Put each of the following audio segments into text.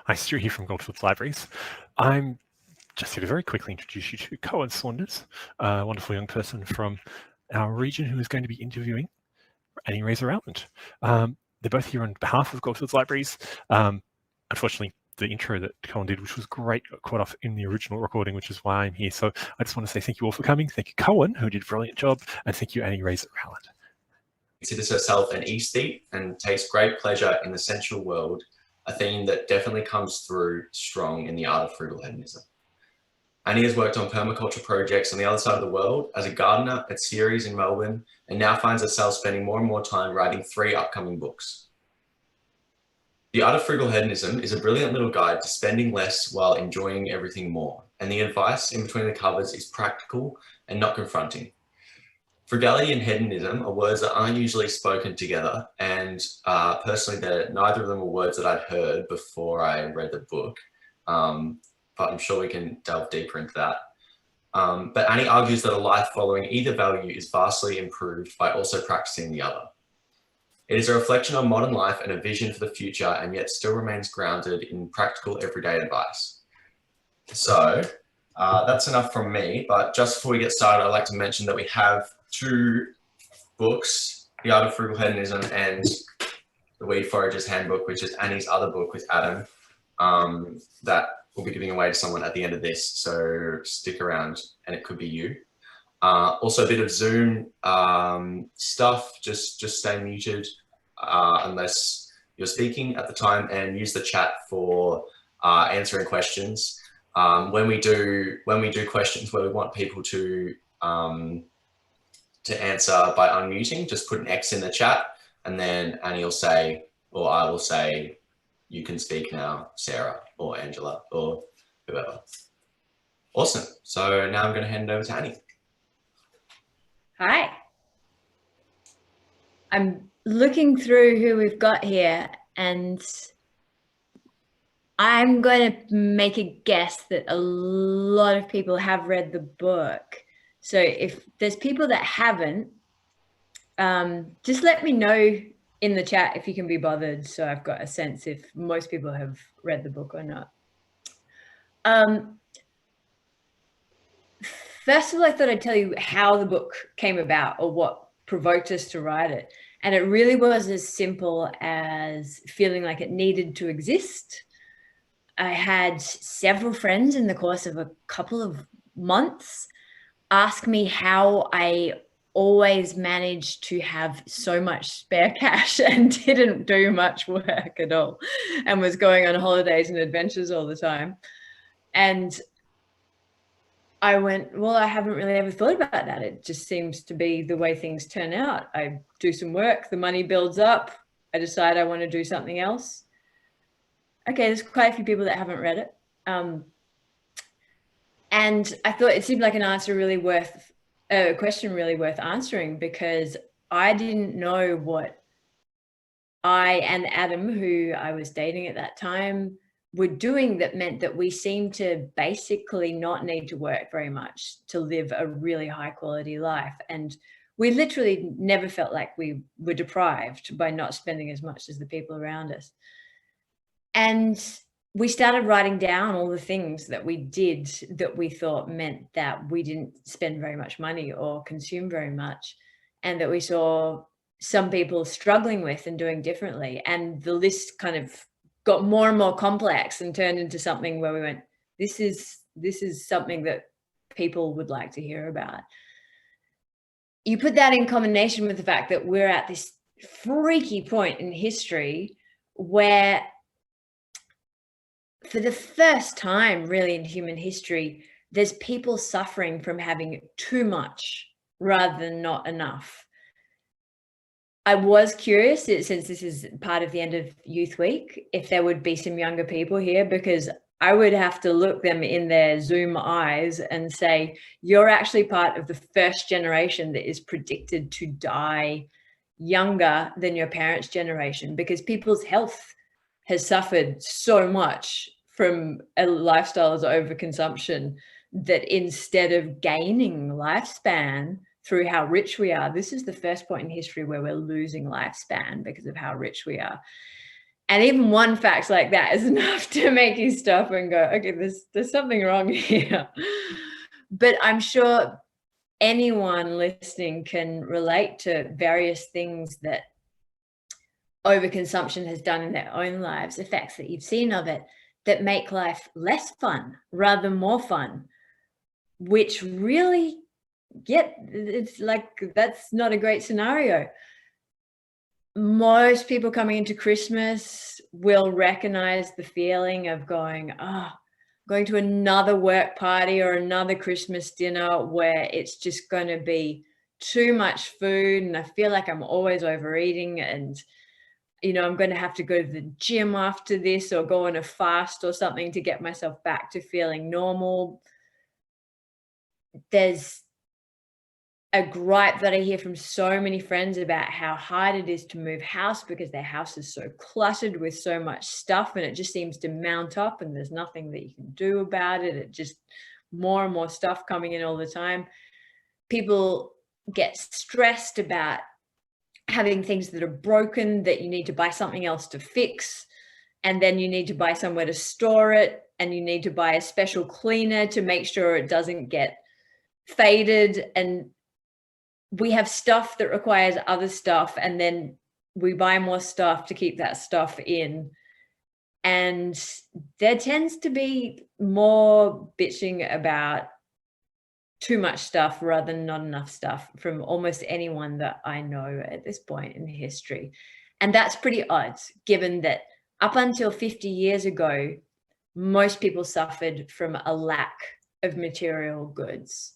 Hi, Stu here from Goldfields Libraries. I'm just here to very quickly introduce you to Cohen Saunders, a wonderful young person from our region who is going to be interviewing Annie Raser-Rowland. They're both here on behalf of Goldfields Libraries. Unfortunately, the intro that Cohen did, which was great, got caught off in the original recording, which is why I'm here. So I just want to say thank you all for coming. Thank you, Cohen, who did a brilliant job, and thank you, Annie Raser-Rowland. Considers herself an aesthete and takes great pleasure in the sensual world, a theme that definitely comes through strong in the Art of Frugal Hedonism. Annie has worked on permaculture projects on the other side of the world as a gardener at Seaweed in Melbourne, and now finds herself spending more and more time writing 3 upcoming books. The Art of Frugal Hedonism is a brilliant little guide to spending less while enjoying everything more, and the advice in between the covers is practical and not confronting. Frugality and hedonism are words that aren't usually spoken together, and personally, neither of them were words that I'd heard before I read the book, but I'm sure we can delve deeper into that. But Annie argues that a life following either value is vastly improved by also practicing the other. It is a reflection on modern life and a vision for the future, and yet still remains grounded in practical everyday advice. So that's enough from me, but just before we get started, I'd like to mention that we have 2 books, The Art of Frugal Hedonism and The Weed Forager's Handbook, which is Annie's other book with Adam, that we'll be giving away to someone at the end of this, so stick around and it could be you. Also a bit of Zoom stuff, just stay muted unless you're speaking at the time, and use the chat for answering questions. When we do questions where we want people to answer by unmuting, just put an X in the chat, and then Annie will say, or I will say, you can speak now, Sarah or Angela or whoever. Awesome. So now I'm going to hand it over to Annie. Hi. I'm looking through who we've got here, and I'm going to make a guess that a lot of people have read the book. So if there's people that haven't, just let me know in the chat if you can be bothered, so I've got a sense if most people have read the book or not. First of all, I thought I'd tell you how the book came about, or what provoked us to write it. And it really was as simple as feeling like it needed to exist. I had several friends in the course of a couple of months ask me how I always managed to have so much spare cash and didn't do much work at all, and was going on holidays and adventures all the time. And I went, well, I haven't really ever thought about that. It just seems to be the way things turn out. I do some work, the money builds up, I decide I want to do something else. Okay, there's quite a few people that haven't read it. And I thought it seemed like a question really worth answering, because I didn't know what I and Adam, who I was dating at that time, were doing that meant that we seemed to basically not need to work very much to live a really high quality life. And we literally never felt like we were deprived by not spending as much as the people around us. And we started writing down all the things that we did that we thought meant that we didn't spend very much money or consume very much, and that we saw some people struggling with and doing differently. And the list kind of got more and more complex and turned into something where we went, this is something that people would like to hear about. You put that in combination with the fact that we're at this freaky point in history where, for the first time really in human history, there's people suffering from having too much rather than not enough. I was curious, since this is part of the end of Youth Week, if there would be some younger people here, because I would have to look them in their Zoom eyes and say, you're actually part of the first generation that is predicted to die younger than your parents' generation, because people's health has suffered so much from a lifestyle of overconsumption that instead of gaining lifespan through how rich we are, this is the first point in history where we're losing lifespan because of how rich we are. And even one fact like that is enough to make you stop and go, okay, there's something wrong here. But I'm sure anyone listening can relate to various things that overconsumption has done in their own lives, effects that you've seen of it, that make life less fun rather than more fun, which really, it's like, that's not a great scenario. Most people coming into Christmas will recognize the feeling of going to another work party or another Christmas dinner where it's just going to be too much food, and I feel like I'm always overeating, and I'm going to have to go to the gym after this or go on a fast or something to get myself back to feeling normal. There's a gripe that I hear from so many friends about how hard it is to move house because their house is so cluttered with so much stuff, and it just seems to mount up and there's nothing that you can do about it. It just more and more stuff coming in all the time. People get stressed about having things that are broken that you need to buy something else to fix, and then you need to buy somewhere to store it, and you need to buy a special cleaner to make sure it doesn't get faded. And we have stuff that requires other stuff, and then we buy more stuff to keep that stuff in. And there tends to be more bitching about too much stuff rather than not enough stuff from almost anyone that I know at this point in history. And that's pretty odd, given that up until 50 years ago, most people suffered from a lack of material goods.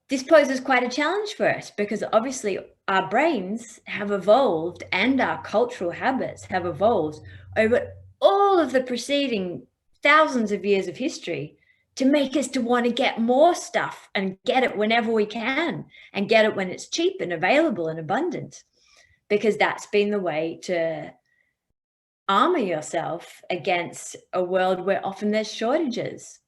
This poses quite a challenge for us because obviously our brains have evolved and our cultural habits have evolved over all of the preceding thousands of years of history to make us to want to get more stuff and get it whenever we can and get it when it's cheap and available and abundant, because that's been the way to armor yourself against a world where often there's shortages.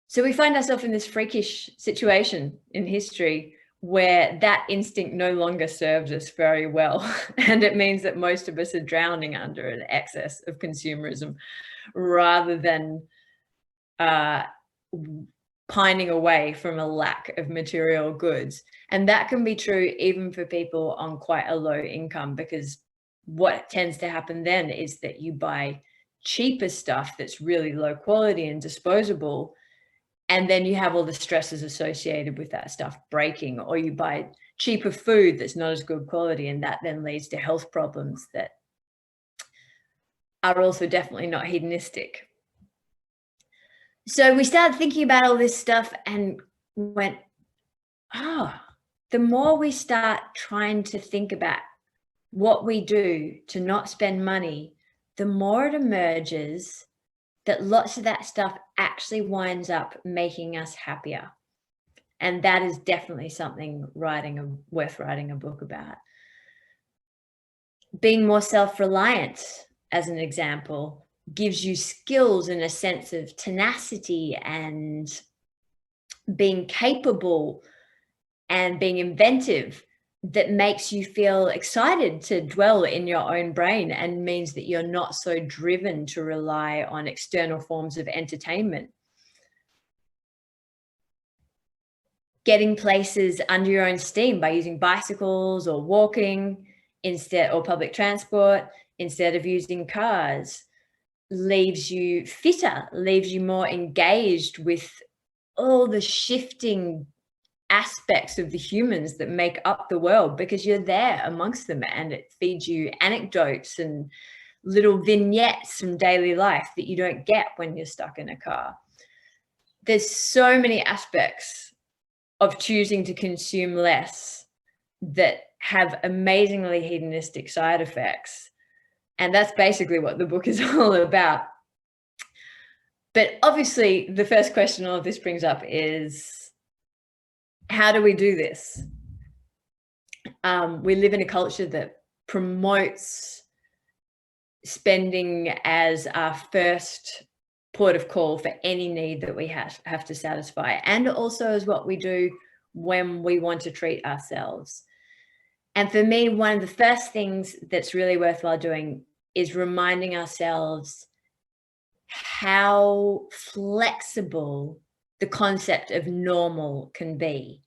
So we find ourselves in this freakish situation in history where that instinct no longer serves us very well. And it means that most of us are drowning under an excess of consumerism rather than pining away from a lack of material goods. And that can be true even for people on quite a low income, because what tends to happen then is that you buy cheaper stuff that's really low quality and disposable, and then you have all the stresses associated with that stuff breaking, or you buy cheaper food that's not as good quality, and that then leads to health problems that are also definitely not hedonistic. So we started thinking about all this stuff and went, the more we start trying to think about what we do to not spend money, the more it emerges that lots of that stuff actually winds up making us happier. And that is definitely something worth writing a book about. Being more self-reliant, as an example, gives you skills and a sense of tenacity and being capable and being inventive that makes you feel excited to dwell in your own brain, and means that you're not so driven to rely on external forms of entertainment. Getting places under your own steam by using bicycles or walking instead, or public transport instead of using cars, leaves you fitter, leaves you more engaged with all the shifting aspects of the humans that make up the world, because you're there amongst them, and it feeds you anecdotes and little vignettes from daily life that you don't get when you're stuck in a car. There's so many aspects of choosing to consume less that have amazingly hedonistic side effects. And that's basically what the book is all about. But obviously, the first question all of this brings up is, how do we do this? We live in a culture that promotes spending as our first port of call for any need that we have to satisfy, and also as what we do when we want to treat ourselves. And for me, one of the first things that's really worthwhile doing is reminding ourselves how flexible the concept of normal can be.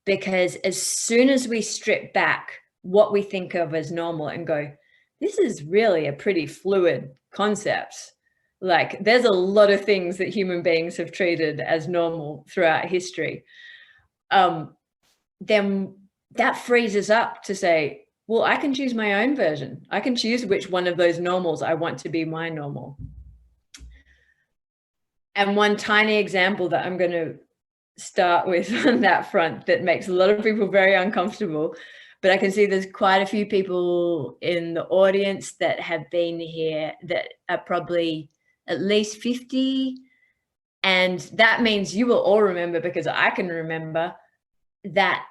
Because as soon as we strip back what we think of as normal and go, this is really a pretty fluid concept. Like, there's a lot of things that human beings have treated as normal throughout history. Then that frees us up to say, well, I can choose my own version. I can choose which one of those normals I want to be my normal. And one tiny example that I'm going to start with on that front that makes a lot of people very uncomfortable, but I can see there's quite a few people in the audience that have been here that are probably at least 50. And that means you will all remember, because I can remember that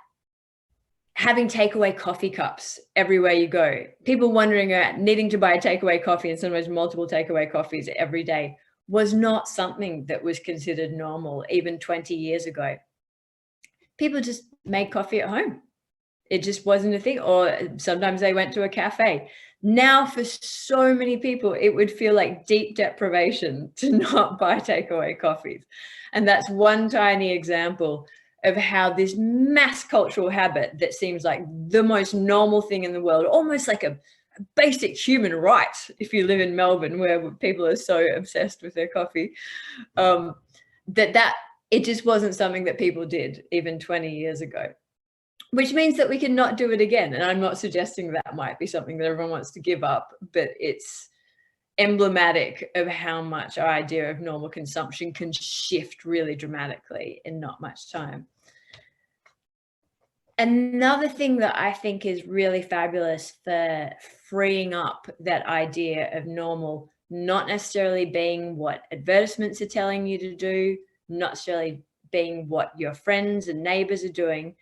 having takeaway coffee cups everywhere you go, people wandering around needing to buy a takeaway coffee and sometimes multiple takeaway coffees every day was not something that was considered normal even 20 years ago. People just made coffee at home. It just wasn't a thing. Or sometimes they went to a cafe. Now, for so many people, it would feel like deep deprivation to not buy takeaway coffees. And that's one tiny example of how this mass cultural habit that seems like the most normal thing in the world, almost like a basic human right if you live in Melbourne, where people are so obsessed with their coffee, that it just wasn't something that people did even 20 years ago. Which means that we can not do it again. And I'm not suggesting that might be something that everyone wants to give up, but it's emblematic of how much our idea of normal consumption can shift really dramatically in not much time. Another thing that I think is really fabulous for freeing up that idea of normal, not necessarily being what advertisements are telling you to do, not necessarily being what your friends and neighbors are doing,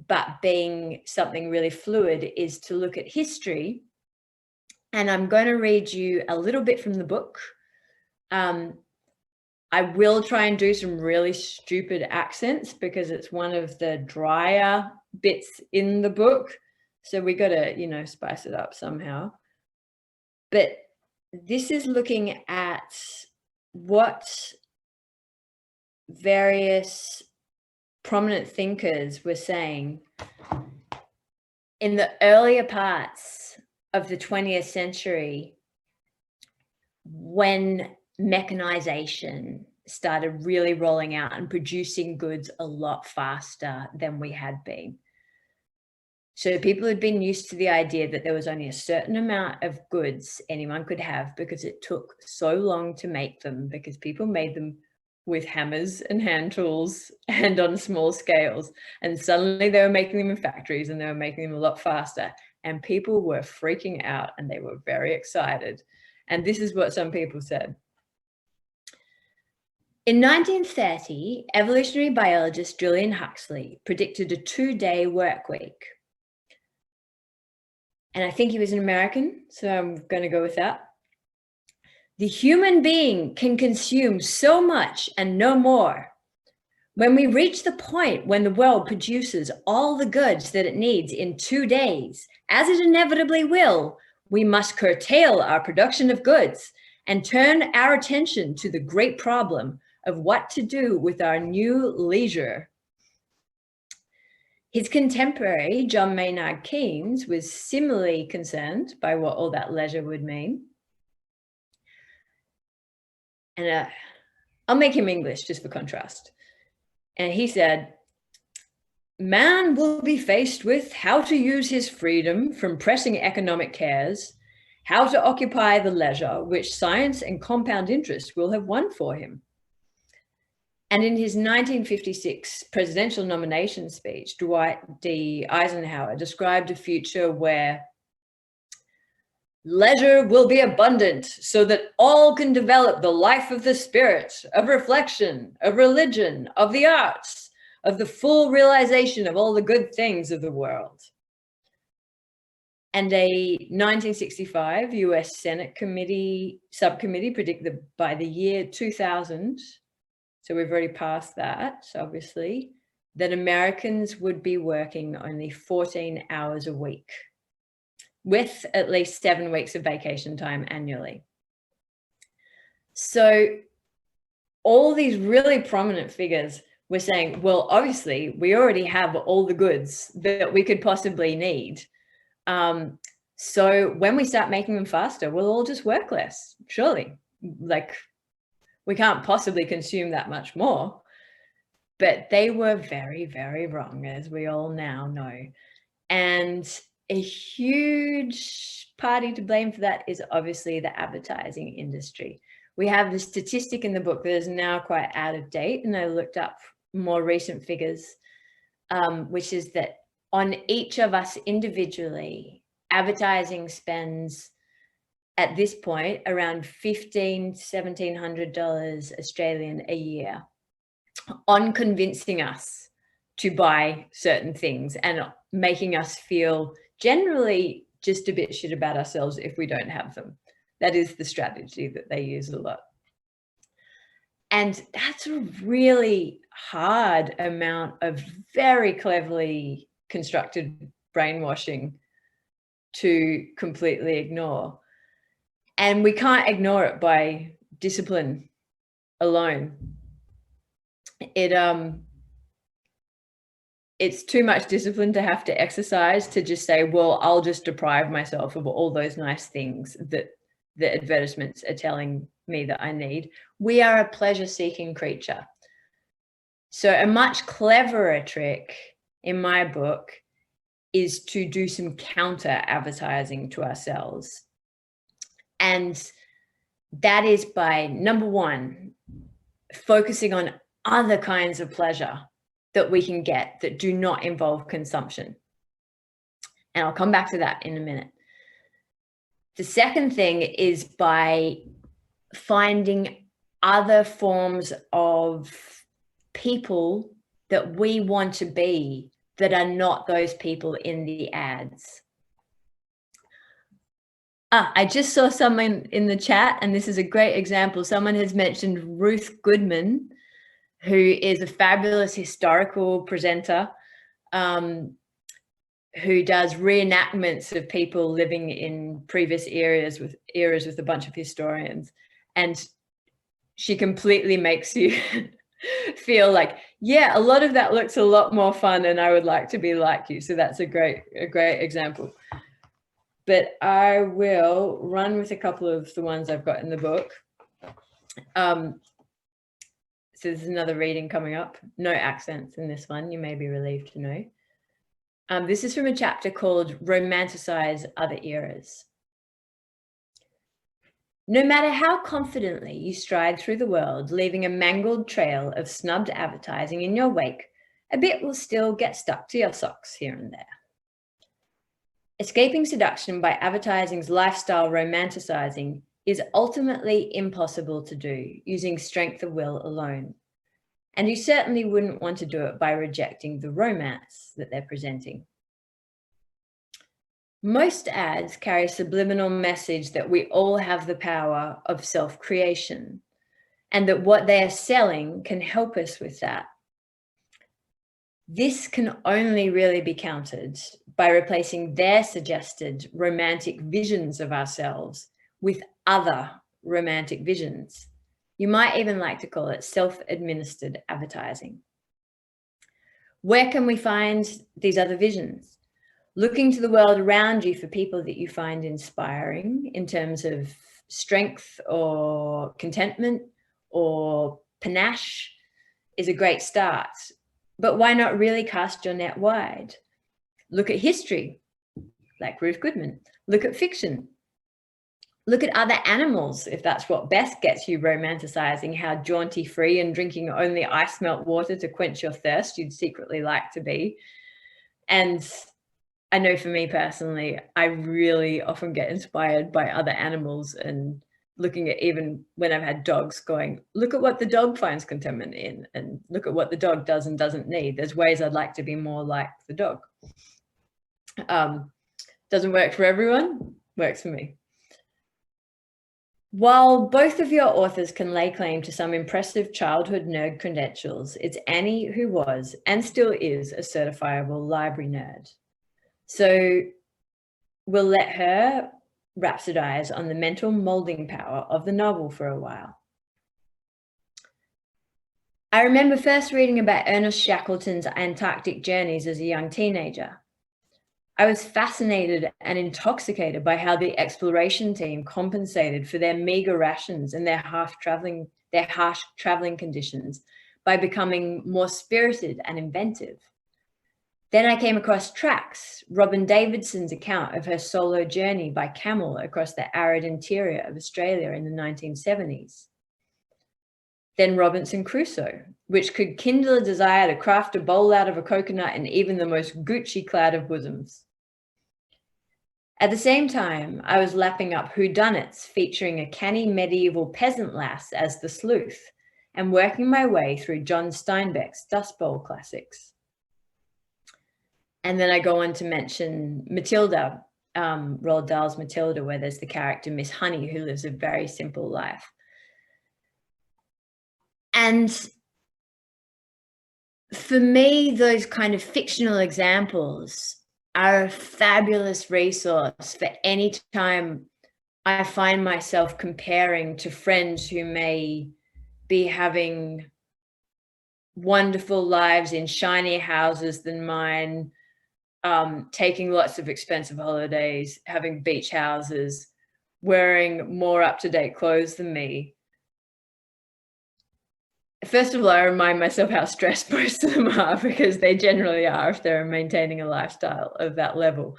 but being something really fluid, is to look at history. And I'm going to read you a little bit from the book. I will try and do some really stupid accents because it's one of the drier bits in the book. So we got to, spice it up somehow. But this is looking at what various prominent thinkers were saying in the earlier parts of the 20th century, when mechanization started really rolling out and producing goods a lot faster than we had been. So people had been used to the idea that there was only a certain amount of goods anyone could have because it took so long to make them, because people made them with hammers and hand tools and on small scales. And suddenly they were making them in factories and they were making them a lot faster. And people were freaking out and they were very excited. And this is what some people said. In 1930, evolutionary biologist Julian Huxley predicted a 2-day work week. And I think he was an American, so I'm going to go with that. The human being can consume so much and no more. When we reach the point when the world produces all the goods that it needs in 2 days, as it inevitably will, we must curtail our production of goods and turn our attention to the great problem of what to do with our new leisure. His contemporary, John Maynard Keynes, was similarly concerned by what all that leisure would mean. And I'll make him English just for contrast. And he said, man will be faced with how to use his freedom from pressing economic cares, how to occupy the leisure which science and compound interest will have won for him. And in his 1956 presidential nomination speech, Dwight D. Eisenhower described a future where leisure will be abundant so that all can develop the life of the spirit, of reflection, of religion, of the arts, of the full realization of all the good things of the world. And a 1965 US Senate subcommittee predicted that by the year 2000, so we've already passed that, obviously, that Americans would be working only 14 hours a week, with at least 7 weeks of vacation time annually. So all these really prominent figures were saying, well, obviously, we already have all the goods that we could possibly need. So when we start making them faster, we'll all just work less, surely. Like, we can't possibly consume that much more. But they were very, very wrong, as we all now know. And a huge party to blame for that is obviously the advertising industry. We have the statistic in the book that is now quite out of date, and I looked up more recent figures, which is that on each of us individually, advertising spends at this point around $1,500 to $1,700 Australian a year on convincing us to buy certain things and making us feel generally just a bit shit about ourselves if we don't have them. That is the strategy that they use a lot. And that's a really hard amount of very cleverly constructed brainwashing to completely ignore. And we can't ignore it by discipline alone. It's too much discipline to have to exercise to just say, well, I'll just deprive myself of all those nice things that the advertisements are telling me that I need. We are a pleasure-seeking creature. So a much cleverer trick in my book is to do some counter advertising to ourselves. And that is by, number one, focusing on other kinds of pleasure that we can get that do not involve consumption. And I'll come back to that in a minute. The second thing is by finding other forms of people that we want to be that are not those people in the ads. I just saw someone in the chat, and this is a great example. Someone has mentioned Ruth Goodman, who is a fabulous historical presenter who does reenactments of people living in previous eras with a bunch of historians. And she completely makes you feel like, yeah, a lot of that looks a lot more fun and I would like to be like you. So that's a great example. But I will run with a couple of the ones I've got in the book. So there's another reading coming up. No accents in this one, you may be relieved to know. This is from a chapter called Romanticize Other Eras. No matter how confidently you stride through the world, leaving a mangled trail of snubbed advertising in your wake, a bit will still get stuck to your socks here and there. Escaping seduction by advertising's lifestyle romanticizing is ultimately impossible to do using strength of will alone. And you certainly wouldn't want to do it by rejecting the romance that they're presenting. Most ads carry a subliminal message that we all have the power of self-creation and that what they are selling can help us with that. This can only really be countered by replacing their suggested romantic visions of ourselves with other romantic visions. You might even like to call it self-administered advertising. Where can we find these other visions? Looking to the world around you for people that you find inspiring in terms of strength or contentment or panache is a great start. But why not really cast your net wide? Look at history, like Ruth Goodman. Look at fiction. Look at other animals, if that's what best gets you romanticizing how jaunty free and drinking only ice melt water to quench your thirst you'd secretly like to be. And I know for me personally, I really often get inspired by other animals and looking at, even when I've had dogs, going, look at what the dog finds contentment in and look at what the dog does and doesn't need. There's ways I'd like to be more like the dog. Doesn't work for everyone, works for me. While both of your authors can lay claim to some impressive childhood nerd credentials, it's Annie who was and still is a certifiable library nerd. So we'll let her rhapsodize on the mental molding power of the novel for a while. I remember first reading about Ernest Shackleton's Antarctic journeys as a young teenager. I was fascinated and intoxicated by how the exploration team compensated for their meager rations and their harsh traveling conditions by becoming more spirited and inventive. Then I came across Tracks, Robin Davidson's account of her solo journey by camel across the arid interior of Australia in the 1970s. Then Robinson Crusoe, which could kindle a desire to craft a bowl out of a coconut in even the most Gucci-clad of bosoms. At the same time, I was lapping up whodunits featuring a canny medieval peasant lass as the sleuth and working my way through John Steinbeck's Dust Bowl classics. And then I go on to mention Matilda, Roald Dahl's Matilda, where there's the character Miss Honey, who lives a very simple life. And for me, those kind of fictional examples are a fabulous resource for any time I find myself comparing to friends who may be having wonderful lives in shinier houses than mine, taking lots of expensive holidays, having beach houses, wearing more up-to-date clothes than me. First of all, I remind myself how stressed most of them are, because they generally are if they're maintaining a lifestyle of that level.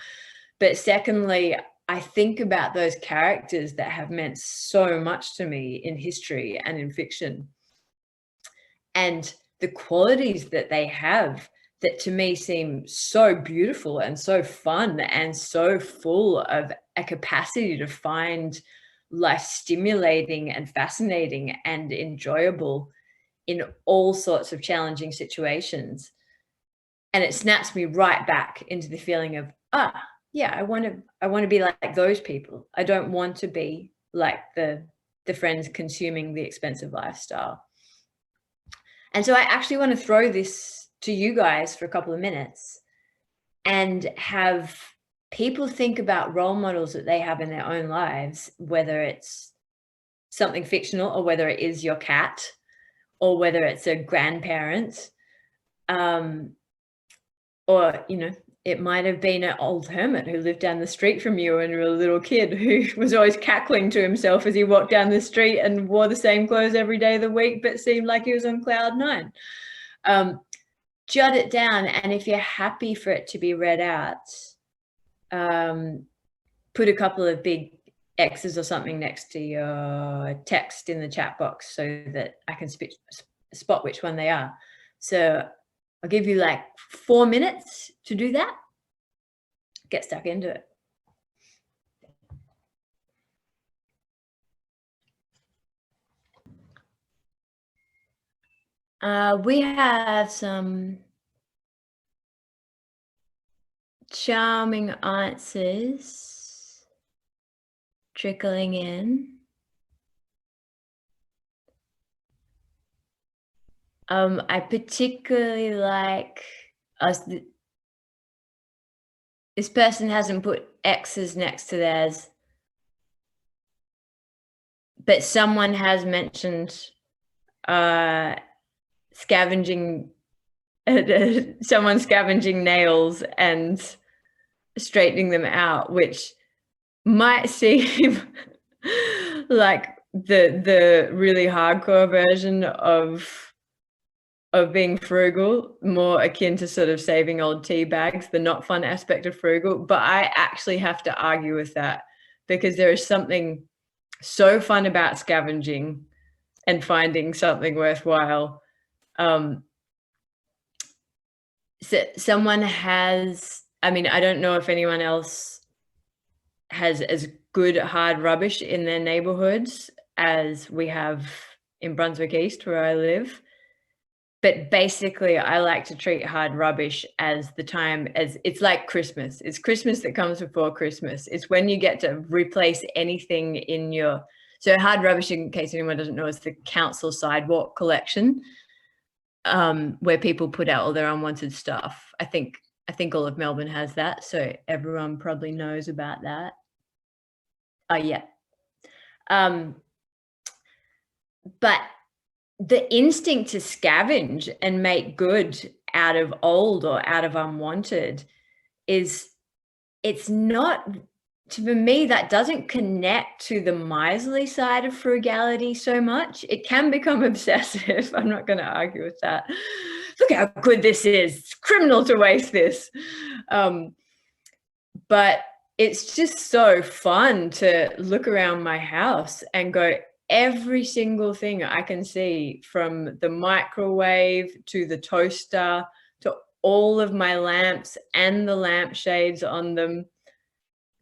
But secondly, I think about those characters that have meant so much to me in history and in fiction, and the qualities that they have that to me seem so beautiful and so fun and so full of a capacity to find life stimulating and fascinating and enjoyable in all sorts of challenging situations. And it snaps me right back into the feeling of, yeah, I want to be like those people. I don't want to be like the friends consuming the expensive lifestyle. And so I actually want to throw this to you guys for a couple of minutes and have people think about role models that they have in their own lives, whether it's something fictional or whether it is your cat, or whether it's a grandparent, or, you know, it might have been an old hermit who lived down the street from you when you were a little kid, who was always cackling to himself as he walked down the street and wore the same clothes every day of the week, but seemed like he was on cloud nine. Jot it down, and if you're happy for it to be read out, put a couple of big X's or something next to your text in the chat box so that I can spot which one they are. So I'll give you like 4 minutes to do that. Get stuck into it. We have some charming answers trickling in. I particularly like us. This person hasn't put X's next to theirs, but someone has mentioned scavenging, someone scavenging nails and straightening them out, which might seem like the really hardcore version of being frugal, more akin to sort of saving old tea bags, the not fun aspect of frugal. But I actually have to argue with that, because there is something so fun about scavenging and finding something worthwhile. So someone has, I mean, I don't know if anyone else has as good hard rubbish in their neighborhoods as we have in Brunswick East, where I live. But basically, I like to treat hard rubbish as the time, as it's like Christmas. It's Christmas that comes before Christmas. It's when you get to replace anything in your So hard rubbish, in case anyone doesn't know, is the council sidewalk collection, where people put out all their unwanted stuff. I think all of Melbourne has that, so everyone probably knows about that. Oh yeah. But the instinct to scavenge and make good out of old or out of unwanted it's not, for me, that doesn't connect to the miserly side of frugality so much. It can become obsessive. I'm not going to argue with that. Look how good this is. It's criminal to waste this. But it's just so fun to look around my house and go, every single thing I can see, from the microwave to the toaster to all of my lamps and the lampshades on them,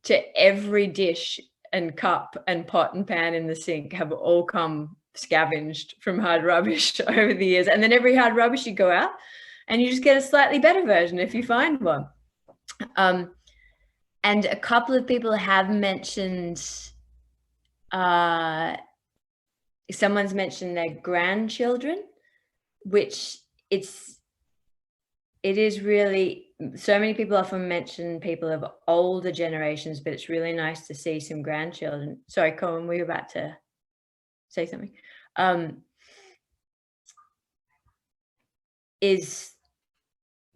to every dish and cup and pot and pan in the sink, have all come scavenged from hard rubbish over the years. And then every hard rubbish, you go out and you just get a slightly better version if you find one. And a couple of people have mentioned, someone's mentioned their grandchildren, which it is really, so many people often mention people of older generations, but it's really nice to see some grandchildren. Sorry, Colin, were you about to say something?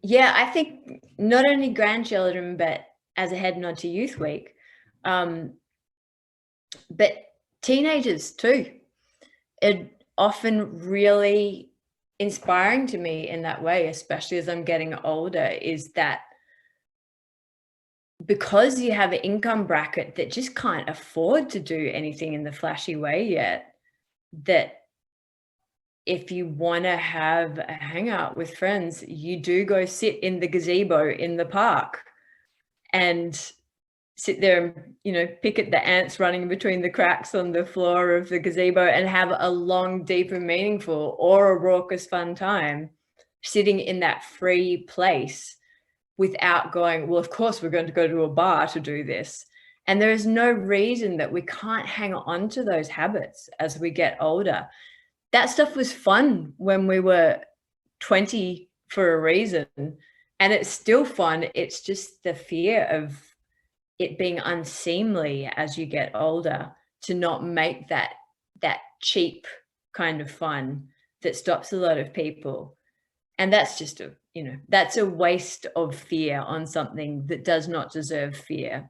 Yeah, I think not only grandchildren, but as a head nod to Youth Week, but teenagers too. It often really inspiring to me in that way, especially as I'm getting older, is that because you have an income bracket that just can't afford to do anything in the flashy way yet, that if you want to have a hangout with friends, you do go sit in the gazebo in the park and sit there and, you know, pick at the ants running between the cracks on the floor of the gazebo and have a long, deep and meaningful or a raucous fun time sitting in that free place without going, well, of course we're going to go to a bar to do this. And there is no reason that we can't hang on to those habits as we get older. That stuff was fun when we were 20 for a reason, and it's still fun. It's just the fear of it being unseemly as you get older to not make that cheap kind of fun that stops a lot of people. And that's just that's a waste of fear on something that does not deserve fear.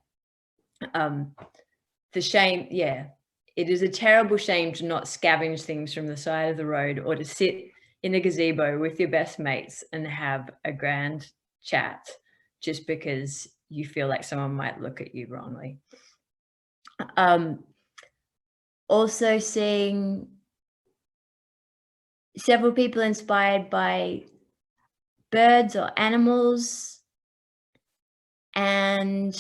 The shame, yeah, it is a terrible shame to not scavenge things from the side of the road or to sit in a gazebo with your best mates and have a grand chat just because you feel like someone might look at you wrongly. Also seeing several people inspired by birds or animals, and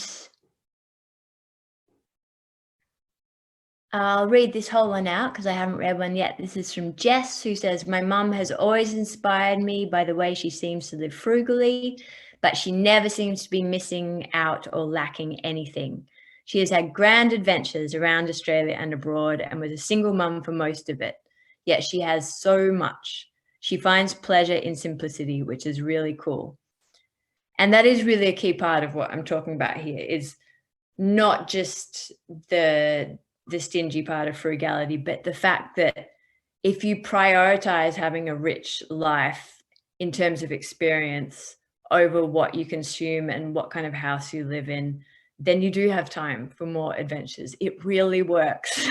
I'll read this whole one out because I haven't read one yet. This is from Jess, who says, my mum has always inspired me by the way she seems to live frugally, but she never seems to be missing out or lacking anything. She has had grand adventures around Australia and abroad and was a single mum for most of it. Yet she has so much. She finds pleasure in simplicity, which is really cool. And that is really a key part of what I'm talking about here, is not just the stingy part of frugality, but the fact that if you prioritize having a rich life in terms of experience over what you consume and what kind of house you live in, then you do have time for more adventures. It really works.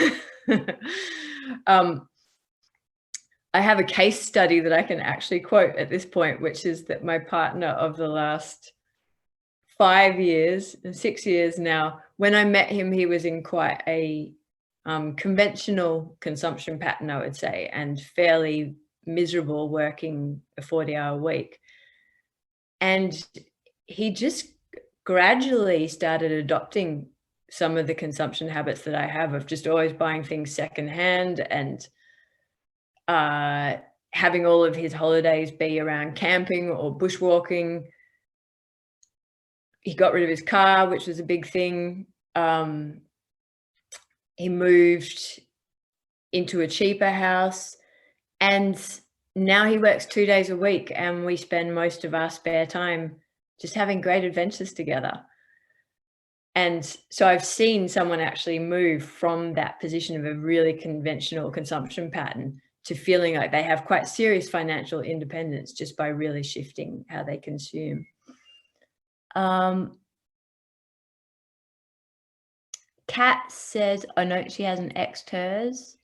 I have a case study that I can actually quote at this point, which is that my partner of the last 5 years and 6 years now, when I met him, he was in quite a conventional consumption pattern, I would say, and fairly miserable, working a 40-hour week. And he just gradually started adopting some of the consumption habits that I have, of just always buying things secondhand and having all of his holidays be around camping or bushwalking. He got rid of his car, which was a big thing. He moved into a cheaper house. And now he works 2 days a week, and we spend most of our spare time just having great adventures together. And so I've seen someone actually move from that position of a really conventional consumption pattern to feeling like they have quite serious financial independence just by really shifting how they consume. Kat says, oh no, she hasn't X'd hers.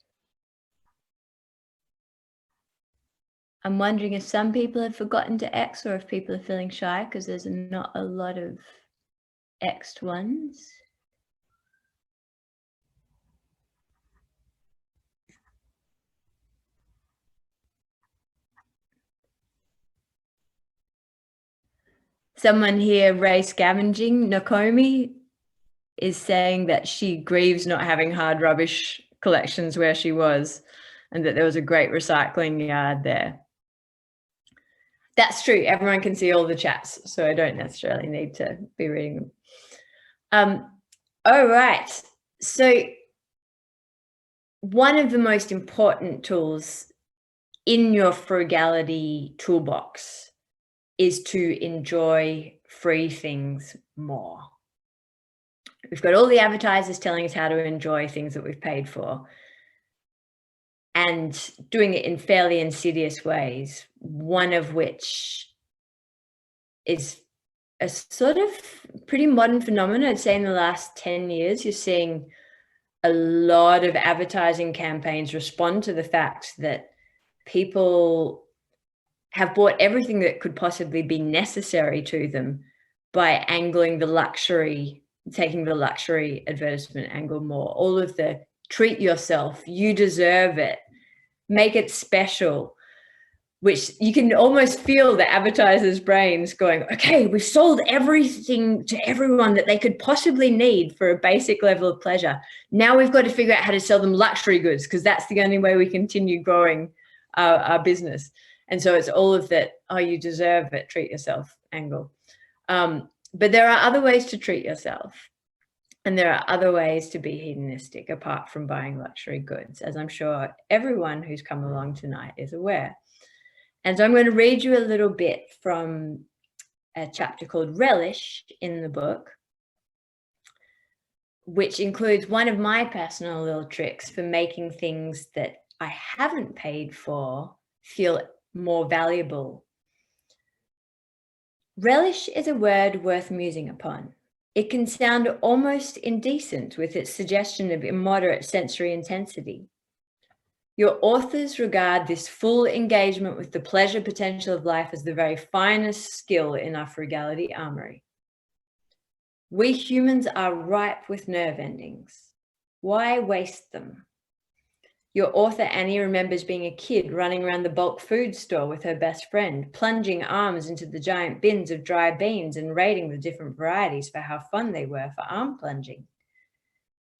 I'm wondering if some people have forgotten to X or if people are feeling shy because there's not a lot of X'd ones. Someone here, Ray Scavenging, Nakomi, is saying that she grieves not having hard rubbish collections where she was, and that there was a great recycling yard there. That's true. Everyone can see all the chats, so I don't necessarily need to be reading them. All right. So one of the most important tools in your frugality toolbox is to enjoy free things more. We've got all the advertisers telling us how to enjoy things that we've paid for, and doing it in fairly insidious ways, one of which is a sort of pretty modern phenomenon. I'd say in the last 10 years, you're seeing a lot of advertising campaigns respond to the fact that people have bought everything that could possibly be necessary to them by angling the luxury, taking the luxury advertisement angle more. All of the treat yourself, you deserve it, make it special, which you can almost feel the advertisers' brains going, okay, we've sold everything to everyone that they could possibly need for a basic level of pleasure. Now we've got to figure out how to sell them luxury goods, because that's the only way we continue growing our business. And so it's all of that, oh, you deserve it, treat yourself angle. But there are other ways to treat yourself. And there are other ways to be hedonistic apart from buying luxury goods, as I'm sure everyone who's come along tonight is aware. And so I'm going to read you a little bit from a chapter called Relish in the book, which includes one of my personal little tricks for making things that I haven't paid for feel more valuable. Relish is a word worth musing upon. It can sound almost indecent with its suggestion of immoderate sensory intensity. Your authors regard this full engagement with the pleasure potential of life as the very finest skill in our frugality armory. We humans are ripe with nerve endings. Why waste them? Your author Annie remembers being a kid running around the bulk food store with her best friend, plunging arms into the giant bins of dry beans and rating the different varieties for how fun they were for arm plunging.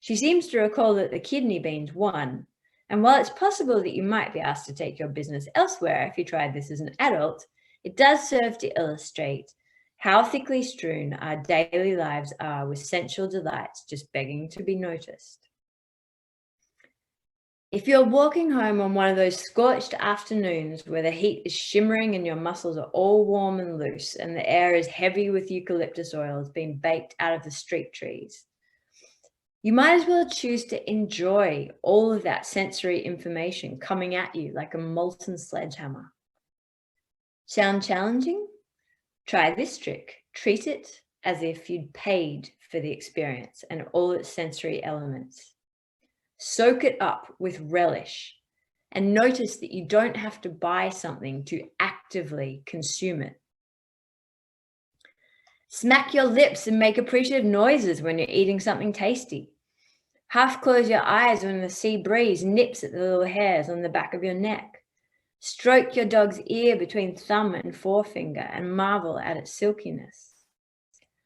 She seems to recall that the kidney beans won, and while it's possible that you might be asked to take your business elsewhere if you tried this as an adult, it does serve to illustrate how thickly strewn our daily lives are with sensual delights just begging to be noticed. If you're walking home on one of those scorched afternoons where the heat is shimmering and your muscles are all warm and loose and the air is heavy with eucalyptus oils being baked out of the street trees, you might as well choose to enjoy all of that sensory information coming at you like a molten sledgehammer. Sound challenging? Try this trick. Treat it as if you'd paid for the experience and all its sensory elements. Soak it up with relish and notice that you don't have to buy something to actively consume it. Smack your lips and make appreciative noises when you're eating something tasty. Half close your eyes when the sea breeze nips at the little hairs on the back of your neck. Stroke your dog's ear between thumb and forefinger and marvel at its silkiness.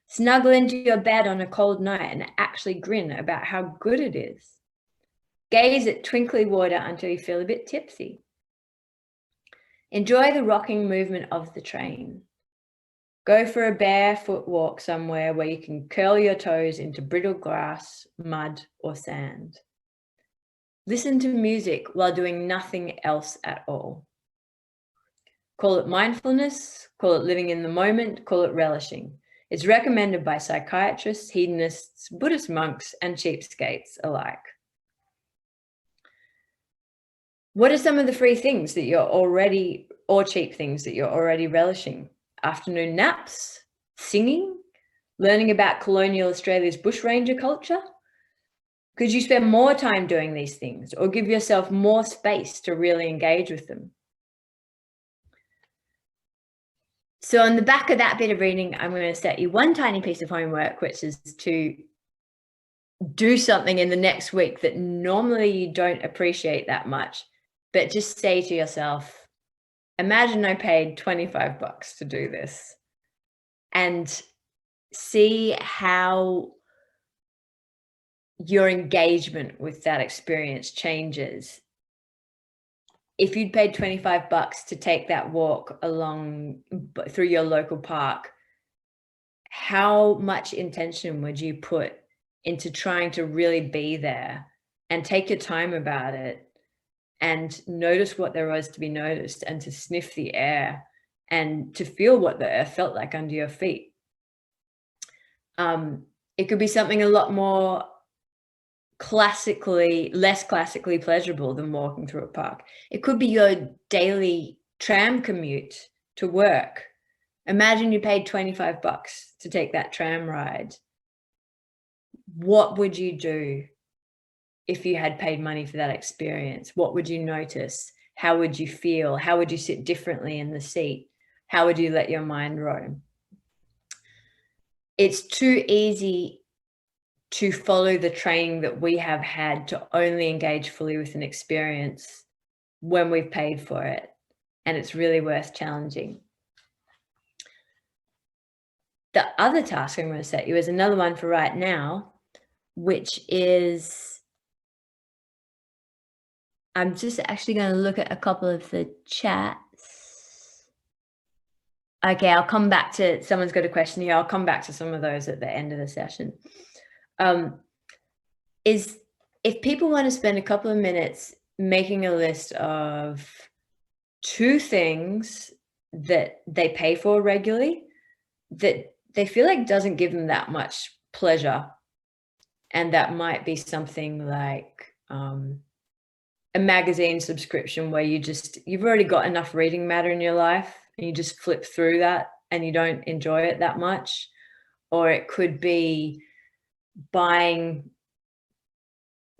Snuggle into your bed on a cold night and actually grin about how good it is. Gaze at twinkly water until you feel a bit tipsy. Enjoy the rocking movement of the train. Go for a barefoot walk somewhere where you can curl your toes into brittle grass, mud, or sand. Listen to music while doing nothing else at all. Call it mindfulness, call it living in the moment, call it relishing. It's recommended by psychiatrists, hedonists, Buddhist monks, and cheapskates alike. What are some of the free things that you're already, or cheap things that you're already relishing? Afternoon naps, singing, learning about colonial Australia's bushranger culture? Could you spend more time doing these things or give yourself more space to really engage with them? So on the back of that bit of reading, I'm going to set you one tiny piece of homework, which is to do something in the next week that normally you don't appreciate that much, but just say to yourself, imagine I paid $25 to do this, and see how your engagement with that experience changes. If you'd paid $25 to take that walk along through your local park, how much intention would you put into trying to really be there and take your time about it and notice what there was to be noticed, and to sniff the air and to feel what the earth felt like under your feet? It could be something a lot more less classically pleasurable than walking through a park. It could be your daily tram commute to work. Imagine you paid $25 to take that tram ride. What would you do if you had paid money for that experience? What would you notice? How would you feel? How would you sit differently in the seat? How would you let your mind roam? It's too easy to follow the training that we have had to only engage fully with an experience when we've paid for it. And it's really worth challenging. The other task I'm going to set you is another one for right now, which is, I'm just actually going to look at a couple of the chats. Okay, I'll come back to, someone's got a question here. I'll come back to some of those at the end of the session. Is if people want to spend a couple of minutes making a list of 2 things that they pay for regularly that they feel like doesn't give them that much pleasure. And that might be something like a magazine subscription where you've already got enough reading matter in your life and you just flip through that and you don't enjoy it that much. Or it could be buying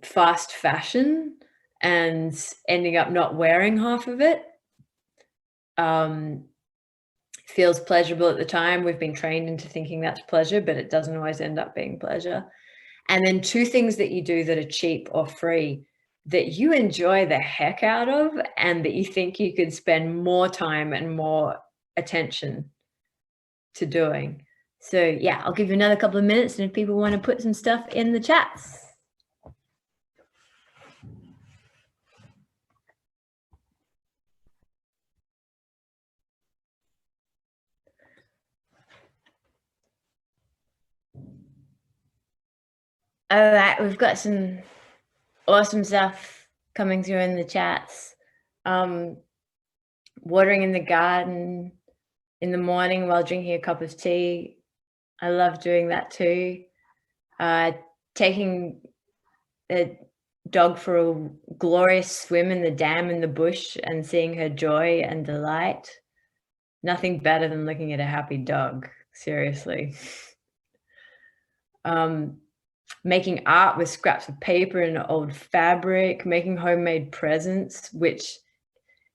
fast fashion and ending up not wearing half of it. Feels pleasurable at the time. We've been trained into thinking that's pleasure, but it doesn't always end up being pleasure. And then 2 things that you do that are cheap or free that you enjoy the heck out of and that you think you could spend more time and more attention to doing. So yeah, I'll give you another couple of minutes, and if people want to put some stuff in the chats. All right, we've got some awesome stuff coming through in the chats. Watering in the garden in the morning while drinking a cup of tea. I love doing that too. Taking a dog for a glorious swim in the dam in the bush and seeing her joy and delight. Nothing better than looking at a happy dog, seriously. Making art with scraps of paper and old fabric, making homemade presents, which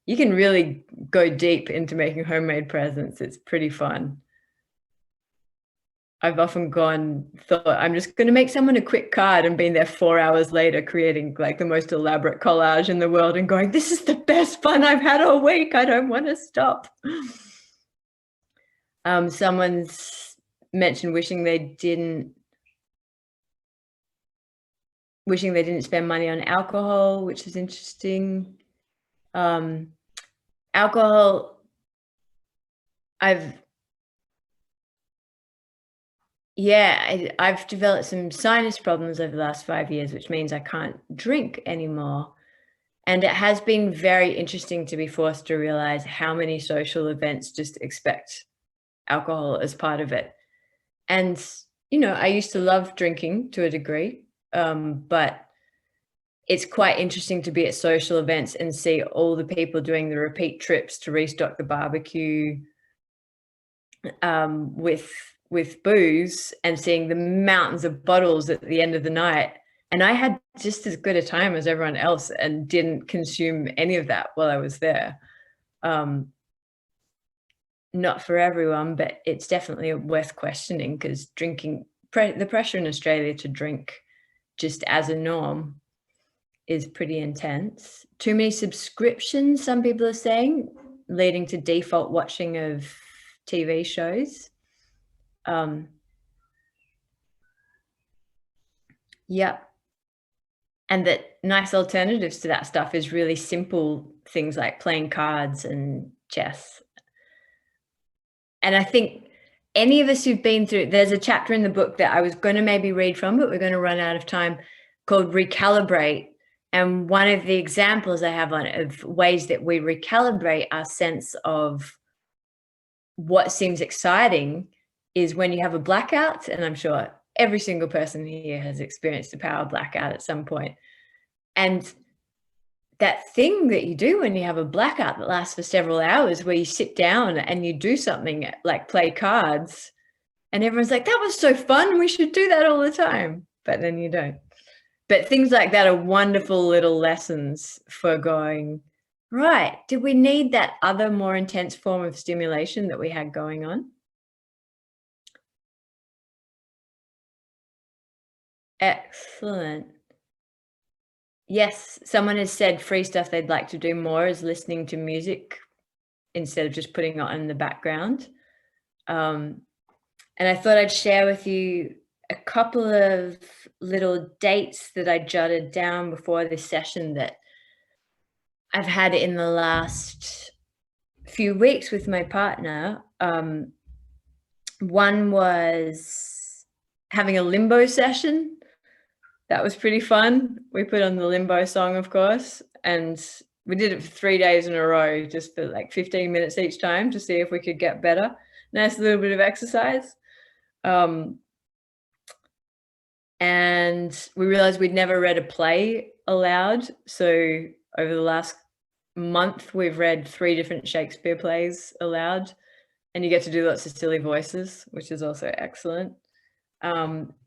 you can really go deep into making homemade presents. It's pretty fun. I've often thought, I'm just going to make someone a quick card and been there 4 hours later creating like the most elaborate collage in the world and going, this is the best fun I've had all week. I don't want to stop. Someone's mentioned wishing they didn't spend money on alcohol, which is interesting. Alcohol, Yeah, I've developed some sinus problems over the last 5 years, which means I can't drink anymore. And it has been very interesting to be forced to realize how many social events just expect alcohol as part of it. And, you know, I used to love drinking to a degree, but it's quite interesting to be at social events and see all the people doing the repeat trips to restock the barbecue with booze and seeing the mountains of bottles at the end of the night. And I had just as good a time as everyone else and didn't consume any of that while I was there. Not for everyone, but it's definitely worth questioning, because drinking, the pressure in Australia to drink just as a norm is pretty intense. Too many subscriptions, some people are saying, leading to default watching of TV shows. Yeah. And that nice alternatives to that stuff is really simple things like playing cards and chess. And I think any of us who've been through, there's a chapter in the book that I was going to maybe read from, but we're going to run out of time, called Recalibrate. And one of the examples I have on it of ways that we recalibrate our sense of what seems exciting is when you have a blackout. And I'm sure every single person here has experienced a power blackout at some point. And that thing that you do when you have a blackout that lasts for several hours, where you sit down and you do something like play cards, and everyone's like, that was so fun, we should do that all the time. But then you don't. But things like that are wonderful little lessons for going, right, did we need that other more intense form of stimulation that we had going on? Excellent. Yes, someone has said free stuff they'd like to do more is listening to music instead of just putting it on in the background. And I thought I'd share with you a couple of little dates that I jotted down before this session that I've had in the last few weeks with my partner. One was having a limbo session. That was pretty fun. We put on the Limbo song, of course, and we did it for 3 days in a row, just for like 15 minutes each time to see if we could get better. Nice little bit of exercise. And we realized we'd never read a play aloud. So over the last month, we've read 3 different Shakespeare plays aloud, and you get to do lots of silly voices, which is also excellent.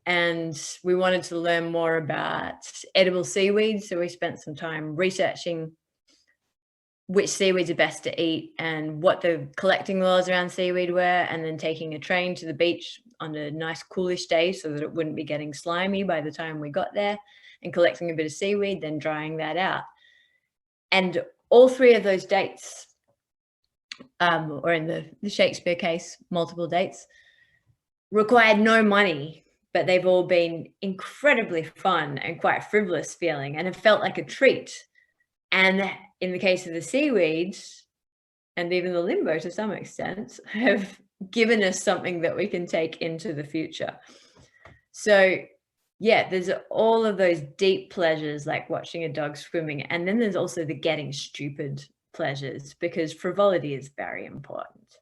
And we wanted to learn more about edible seaweed. So we spent some time researching which seaweeds are best to eat and what the collecting laws around seaweed were, and then taking a train to the beach on a nice coolish day so that it wouldn't be getting slimy by the time we got there, and collecting a bit of seaweed, then drying that out. And all 3 of those dates, or in the Shakespeare case, multiple dates, required no money, but they've all been incredibly fun and quite frivolous feeling, and have felt like a treat. And in the case of the seaweed, and even the Limbo to some extent, have given us something that we can take into the future. So yeah, there's all of those deep pleasures like watching a dog swimming, and then there's also the getting stupid pleasures, because frivolity is very important.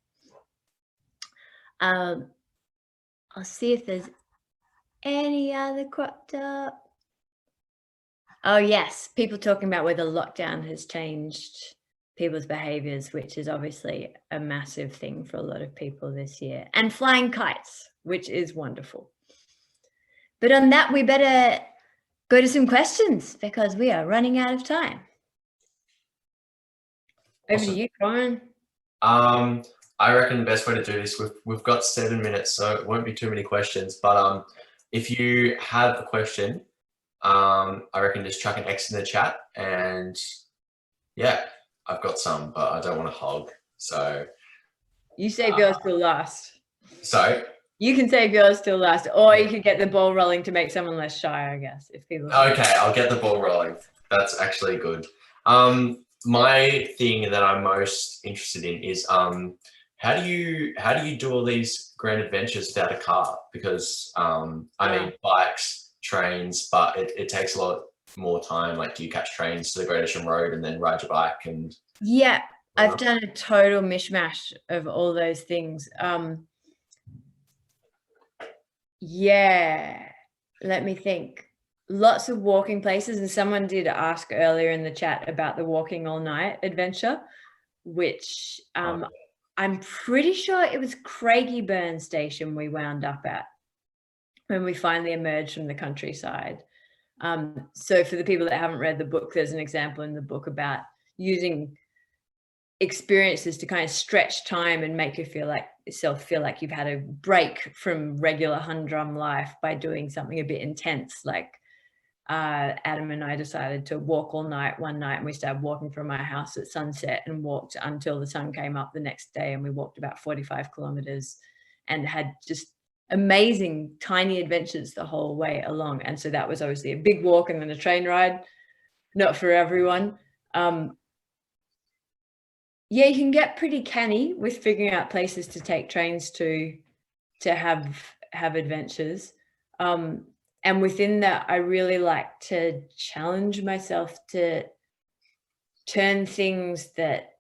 I'll see if there's any other cropped up. Oh yes, people talking about whether lockdown has changed people's behaviors, which is obviously a massive thing for a lot of people this year, and flying kites, which is wonderful. But on that, we better go to some questions because we are running out of time. Over Awesome. to you, Corin. I reckon the best way to do this, we've got 7 minutes, so it won't be too many questions. But if you have a question, I reckon just chuck an X in the chat, and yeah, I've got some, but I don't want to hog. So you save yours till last. So you can save yours till last, or you could get the ball rolling to make someone less shy, I guess. If people. Okay, I'll get the ball rolling. That's actually good. My thing that I'm most interested in is How do you do all these grand adventures without a car? Because I mean, bikes, trains, but it takes a lot more time. Like, do you catch trains to the Great Ocean Road and then ride your bike? And Yeah, I've done a total mishmash of all those things. Yeah, let me think. Lots of walking places, and someone did ask earlier in the chat about the walking all night adventure, which I'm pretty sure it was Craigieburn Station we wound up at when we finally emerged from the countryside. So for the people that haven't read the book, there's an example in the book about using experiences to kind of stretch time and make you feel like you've had a break from regular humdrum life by doing something a bit intense. Like Adam and I decided to walk all night one night, and we started walking from our house at sunset and walked until the sun came up the next day, and we walked about 45 kilometers and had just amazing tiny adventures the whole way along. And so that was obviously a big walk and then a train ride, not for everyone. Yeah, you can get pretty canny with figuring out places to take trains to have adventures. And within that, I really like to challenge myself to turn things that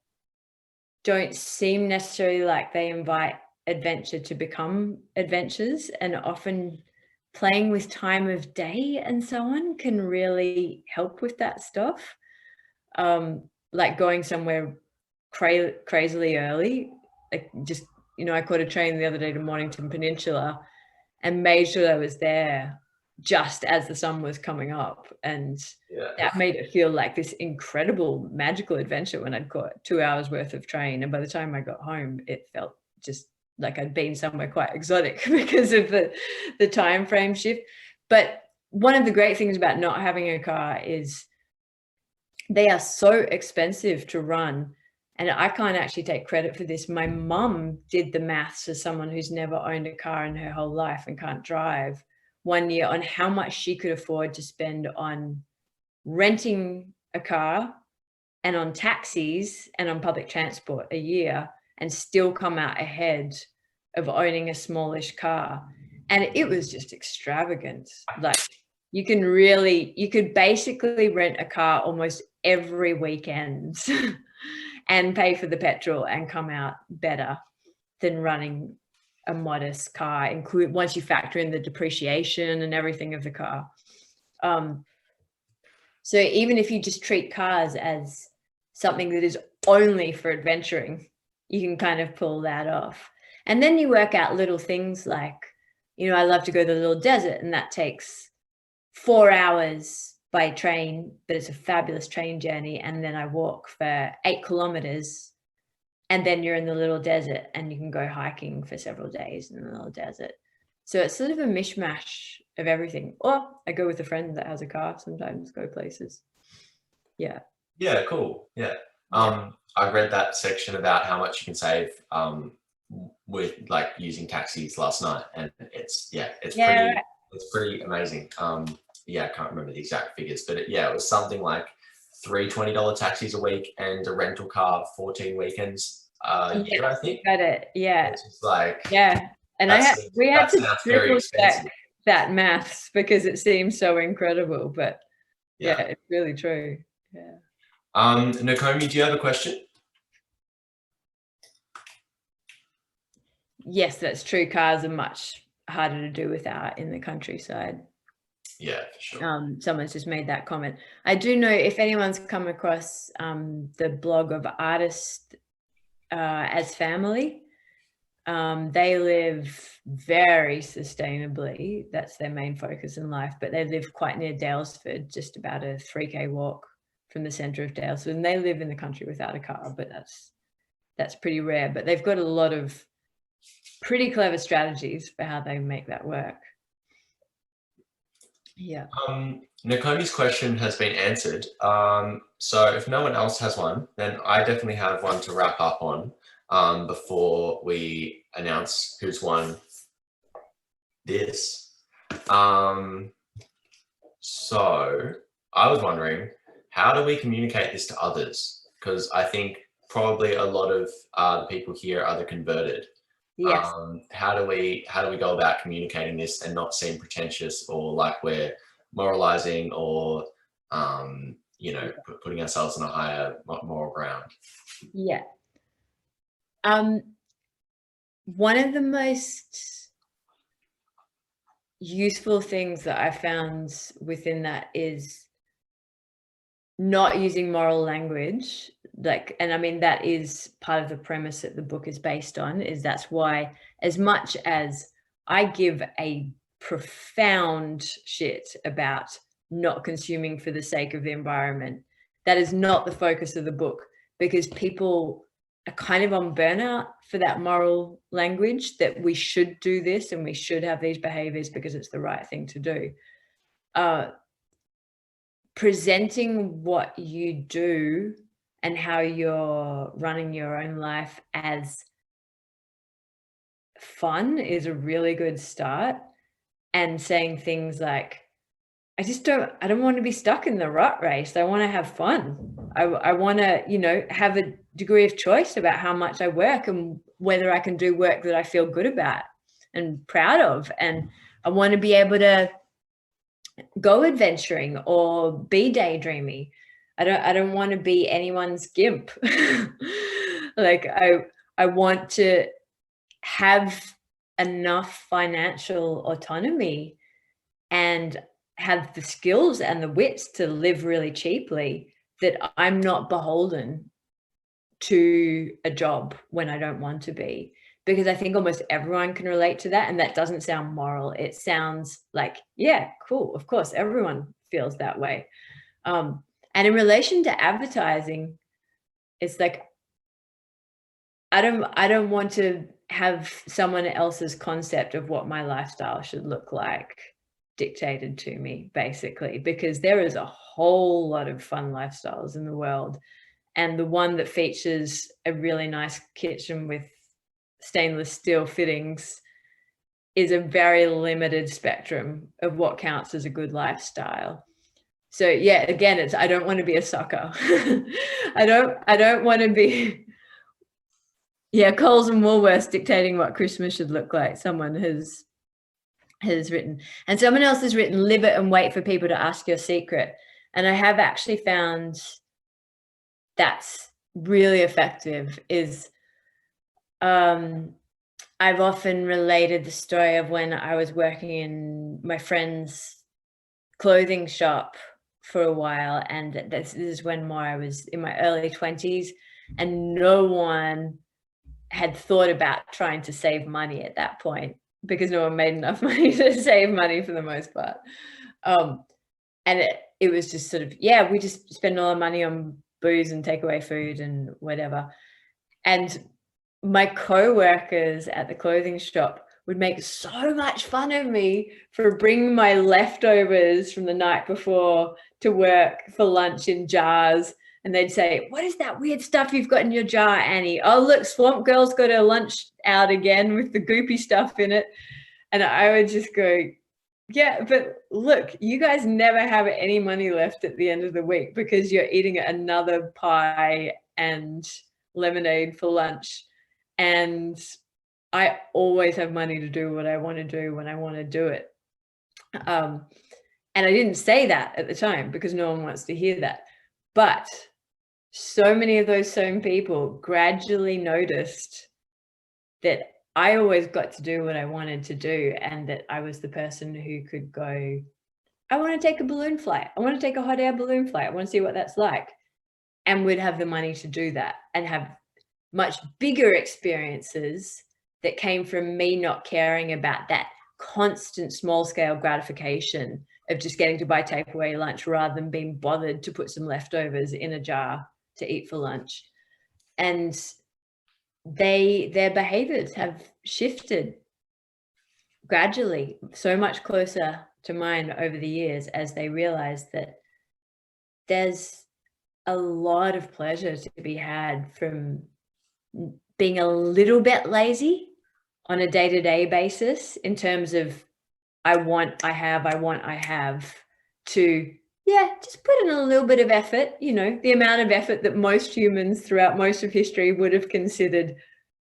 don't seem necessarily like they invite adventure to become adventures. And often playing with time of day and so on can really help with that stuff. Like going somewhere crazily early, like just, I caught a train the other day to Mornington Peninsula and made sure I was there just as the sun was coming up, and that made it feel like this incredible magical adventure when I'd caught 2 hours worth of train, and by the time I got home it felt just like I'd been somewhere quite exotic because of the time frame shift. But one of the great things about not having a car is they are so expensive to run. And I can't actually take credit for this. My mum did the maths as someone who's never owned a car in her whole life and can't drive one year on how much she could afford to spend on renting a car and on taxis and on public transport a year and still come out ahead of owning a smallish car. And it was just extravagant. Like you could basically rent a car almost every weekend and pay for the petrol and come out better than running a modest car, once you factor in the depreciation and everything of the car. So even if you just treat cars as something that is only for adventuring, you can kind of pull that off. And then you work out little things like, I love to go to the little desert, and that takes 4 hours by train, but it's a fabulous train journey. And then I walk for 8 kilometers, and then you're in the little desert and you can go hiking for several days in the little desert. So it's sort of a mishmash of everything. Or I go with a friend that has a car, sometimes go places. Yeah. Yeah, cool. Yeah. I read that section about how much you can save with like using taxis last night, and it's pretty amazing. I can't remember the exact figures, but it was something like 3 $20 taxis a week and a rental car 14 weekends a year, I think. Got it. Yeah. It's just like, and we had to triple check that maths because it seems so incredible, but it's really true. Yeah. Nakomi, do you have a question? Yes, that's true. Cars are much harder to do without in the countryside. Yeah, for sure. Someone's just made that comment. I do know, if anyone's come across the blog of Artist as Family, they live very sustainably. That's their main focus in life, but they live quite near Dalesford, just about a 3K walk from the centre of Dalesford, and they live in the country without a car, but that's pretty rare. But they've got a lot of pretty clever strategies for how they make that work. Yeah. Nakomi's question has been answered. So if no one else has one, then I definitely have one to wrap up on before we announce who's won this. So I was wondering, how do we communicate this to others? Because I think probably a lot of the people here are the converted. Yes. How do we go about communicating this and not seem pretentious or like we're moralizing or you know, putting ourselves on a higher moral ground? Yeah. One of the most useful things that I found within that is not using moral language. Like, and I mean, that is part of the premise that the book is based on, is that's why, as much as I give a profound shit about not consuming for the sake of the environment, that is not the focus of the book, because people are kind of on burnout for that moral language that we should do this and we should have these behaviors because it's the right thing to do. Presenting what you do and how you're running your own life as fun is a really good start. And saying things like, I don't want to be stuck in the rat race. I want to have fun. I want to, you know, have a degree of choice about how much I work and whether I can do work that I feel good about and proud of. And I want to be able to go adventuring or be daydreamy. I don't want to be anyone's gimp. Like I want to have enough financial autonomy and have the skills and the wits to live really cheaply, that I'm not beholden to a job when I don't want to be. Because I think almost everyone can relate to that. And that doesn't sound moral. It sounds like, yeah, cool. Of course, everyone feels that way. And in relation to advertising, it's like, I don't want to have someone else's concept of what my lifestyle should look like dictated to me, basically, because there is a whole lot of fun lifestyles in the world. And the one that features a really nice kitchen with stainless steel fittings is a very limited spectrum of what counts as a good lifestyle. So yeah, again, it's, I don't want to be a sucker. I don't want to be, yeah, Coles and Woolworths dictating what Christmas should look like. Someone has written, and someone else has written, live it and wait for people to ask your secret. And I have actually found that's really effective. Is I've often related the story of when I was working in my friend's clothing shop for a while, and this is when I was in my early 20s, and no one had thought about trying to save money at that point, because no one made enough money to save money for the most part. And it was just sort of, yeah, we just spend all our money on booze and takeaway food and whatever. And my co-workers at the clothing shop would make so much fun of me for bringing my leftovers from the night before to work for lunch in jars. And they'd say, what is that weird stuff you've got in your jar, Annie? Oh, look, Swamp Girl's got her lunch out again with the goopy stuff in it. And I would just go, yeah, but look, you guys never have any money left at the end of the week because you're eating another pie and lemonade for lunch. And I always have money to do what I want to do when I want to do it. And I didn't say that at the time because no one wants to hear that. But so many of those same people gradually noticed that I always got to do what I wanted to do, and that I was the person who could go, I want to take a balloon flight. I want to take a hot air balloon flight. I want to see what that's like. And would have the money to do that and have much bigger experiences that came from me not caring about that constant small scale gratification of just getting to buy takeaway lunch rather than being bothered to put some leftovers in a jar to eat for lunch. And their behaviors have shifted gradually so much closer to mine over the years, as they realize that there's a lot of pleasure to be had from being a little bit lazy on a day-to-day basis in terms of I want, I have, to, yeah, just put in a little bit of effort, you know, the amount of effort that most humans throughout most of history would have considered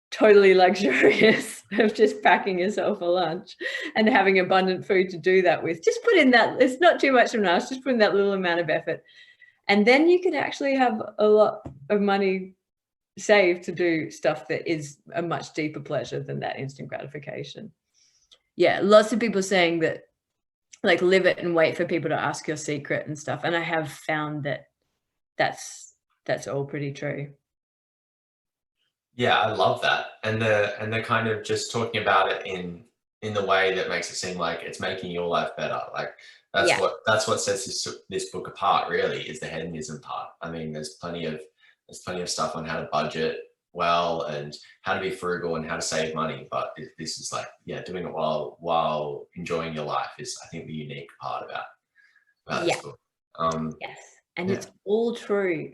totally luxurious, of just packing yourself a lunch and having abundant food to do that with. Just put in that, it's not too much of an ask, just put in that little amount of effort. And then you could actually have a lot of money saved to do stuff that is a much deeper pleasure than that instant gratification. Yeah, lots of people saying that, like, live it and wait for people to ask your secret and stuff. And I have found that that's all pretty true. Yeah, I love that, and they're kind of just talking about it in the way that makes it seem like it's making your life better. Like that's what sets this book apart. Really, is the hedonism part. I mean, there's plenty of stuff on how to budget well and how to be frugal and how to save money. But this is like, yeah, doing it while enjoying your life is, I think, the unique part about this book. Yes, and it's all true.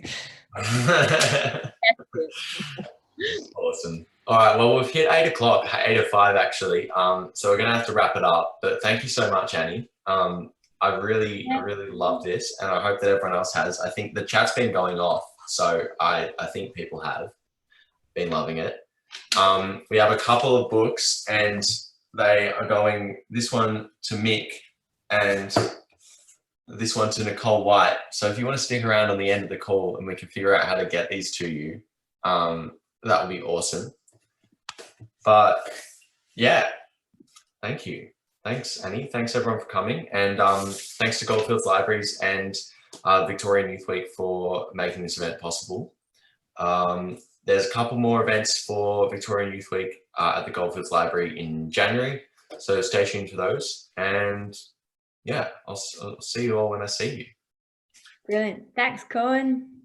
Awesome. All right. Well, we've hit 8 o'clock, 8:05 actually. So we're gonna have to wrap it up. But thank you so much, Annie. I really love this, and I hope that everyone else has. I think the chat's been going off, so I think people have been loving it. We have a couple of books, and they are going. This one to Mick, and this one to Nicole White. So if you want to stick around on the end of the call, and we can figure out how to get these to you. That would be awesome. But yeah, thank you. Thanks, Annie. Thanks everyone for coming. And thanks to Goldfields Libraries and Victorian Youth Week for making this event possible. There's a couple more events for Victorian Youth Week at the Goldfields Library in January. So stay tuned for those. And yeah, I'll see you all when I see you. Brilliant. Thanks, Cohen.